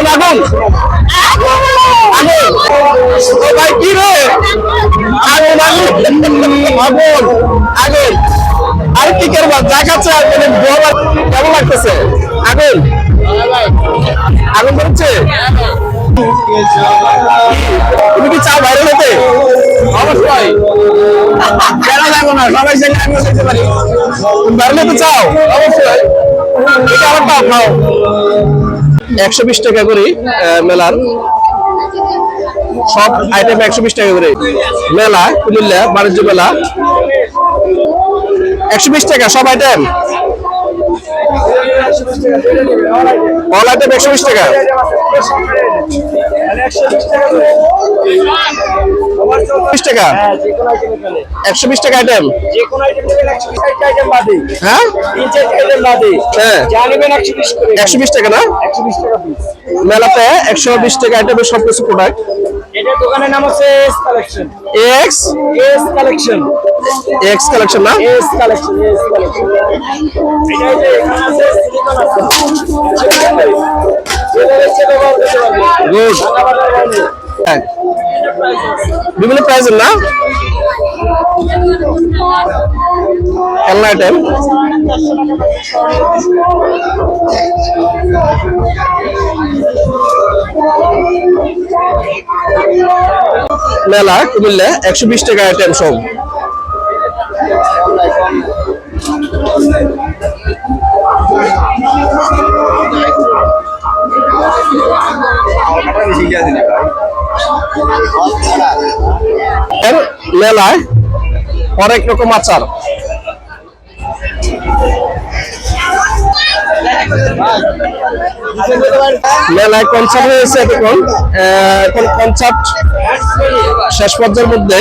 আগুন আগুন আগুন ও ভাই কি রে আগুন আগুন আগুন আগুন আর কি করবা দেখাচ্ছে মানে কেমন লাগতেছে আগুন আগুন ধরছে তুমি কি চাও ভাইরাল হতে অবশ্যই কেন যাবো না সবাই সঙ্গে আমিও যেতে পারি তুমি ভাইরাল হতে চাও অবশ্যই এটা আমার পাও খাও 120 টাকা করে মেলার সব আইটেম 120 টাকা করে মেলা কুমিল্লা বাণিজ্য মেলা 120 টাকা সব আইটেম অল আইটেম 120 টাকা 120 টাকা 120 টাকা আইটেম হ্যাঁ 120 টাকা না মেলাতে 120 টাকা আইটেমের সব কিছু প্রোডাক্ট এটা দোকানের নাম হচ্ছে এস কালেকশন এস কালেকশন না এস কালেকশন এটা যে এখানে আছে সিলিকন আছে গুড বিভিন্ন প্রাইসের না খেলনা আইটেম মেলা কুমিল্লা 120 টাকা আইটেম সব মেলায় অনেক রকম আচার মেলায় কনসার্ট হয়েছে এখন কনসার্ট শেষ পর্যায়ের মধ্যে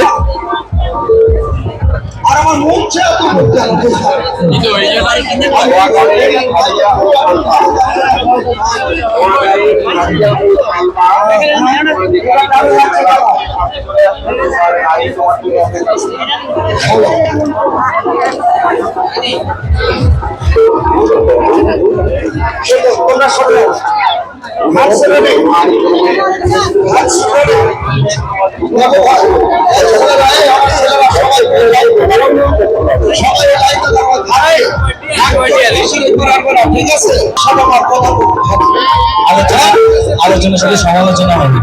আলোচনার সাথে সমালোচনা হবে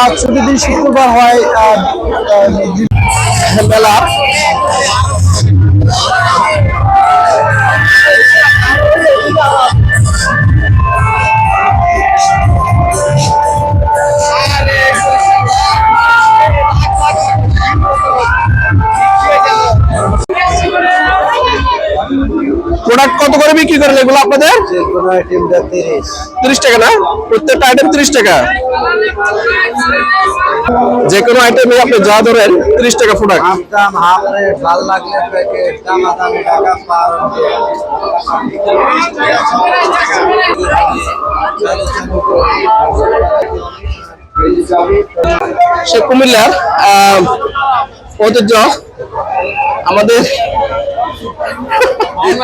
আর ছুটির দিন শুক্রবার হয় মেলা প্রোডাক্ট কত করে বিক্রি করেন এগুলো আপনাদের? যে কোনো আইটেমটা 30 টাকা না প্রত্যেকটা আইটেম 30 টাকা যে কোনো আইটেমে আপনি যা ধরেন 30 টাকা প্রোডাক্ট দাম হাফ রেট ভালো লাগলে প্যাকেট দামাদামি টাকা পার সে কুমিল্লার ঐতিহ্য আমাদের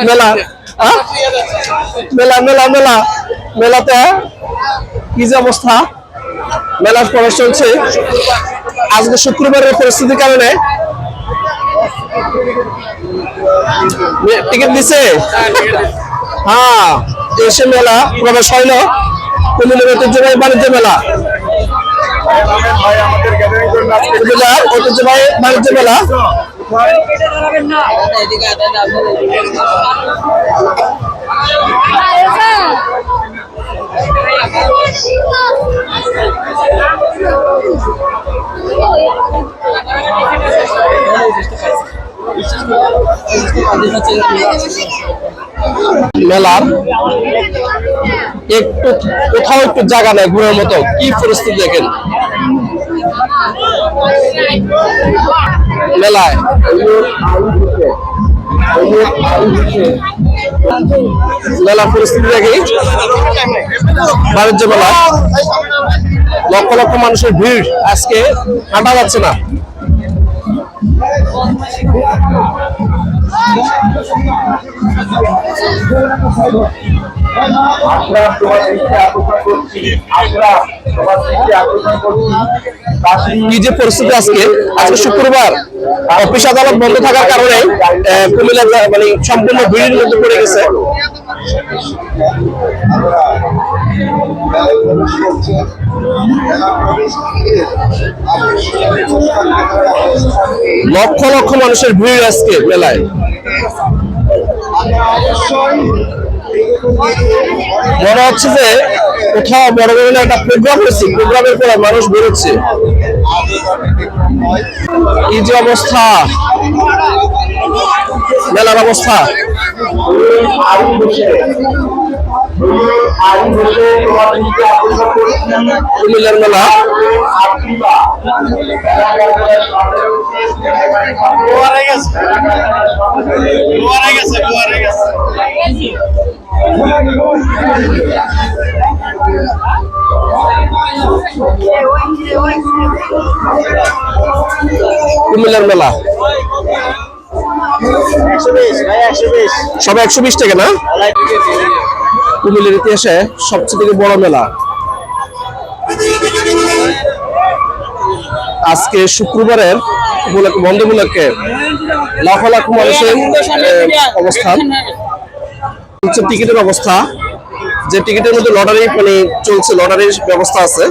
মেলা মেলা মেলা মেলা মেলাতে কি যে অবস্থা মেলার প্রবেশ চলছে আজকে শুক্রবারের পরিস্থিতির কারণে টিকিট দিছে হ্যাঁ এসে মেলা প্রবেশ হইল কুমিল্লার ঐতিহ্যবাহী বাণিজ্য মেলা কুমিল্লার ঐতিহ্যবাহী বাণিজ্য মেলা মেলার একটু কোথাও একটু জায়গা নেই ঘুরের মতো কি পরিস্থিতি দেখেন মেলায় মেলার পরিস্থিতি দেখি বাণিজ্য মেলা লক্ষ লক্ষ মানুষের ভিড় আজকে হাঁটা যাচ্ছে না আশরাফ তোমার দৃষ্টি আকর্ষণ করছি, আশরাফ তোমার দৃষ্টি আকর্ষণ করছি। কি যে পরিস্থিতি আজকে শুক্রবার অফিস আদালত বন্ধ থাকার কারণে কুমিল্লা মানে সম্পূর্ণ ভিড়ের মধ্যে পড়ে গেছে। লক্ষ লক্ষ মানুষের ভিড় আজকে মেলায়। মনে হচ্ছে যে কোথাও বড় বড় একটা প্রোগ্রাম হয়েছে, প্রোগ্রামের পরে মানুষ বেরোচ্ছে। কি যে অবস্থা, মেলার অবস্থা। কুমিল্লার মেলা কুমিল্লার মেলা সব 120 টাকা না? কুমিল্লার ইতিহাসে সবচেয়ে বড় মেলা। আজকে শুক্রবারের বন্ধ উপলক্ষে লাখ লাখ মানুষের অবস্থান। টিকিটের অবস্থা, যে টিকিটের মধ্যে লটারি মানে চলছে, লটারির ব্যবস্থা আছে।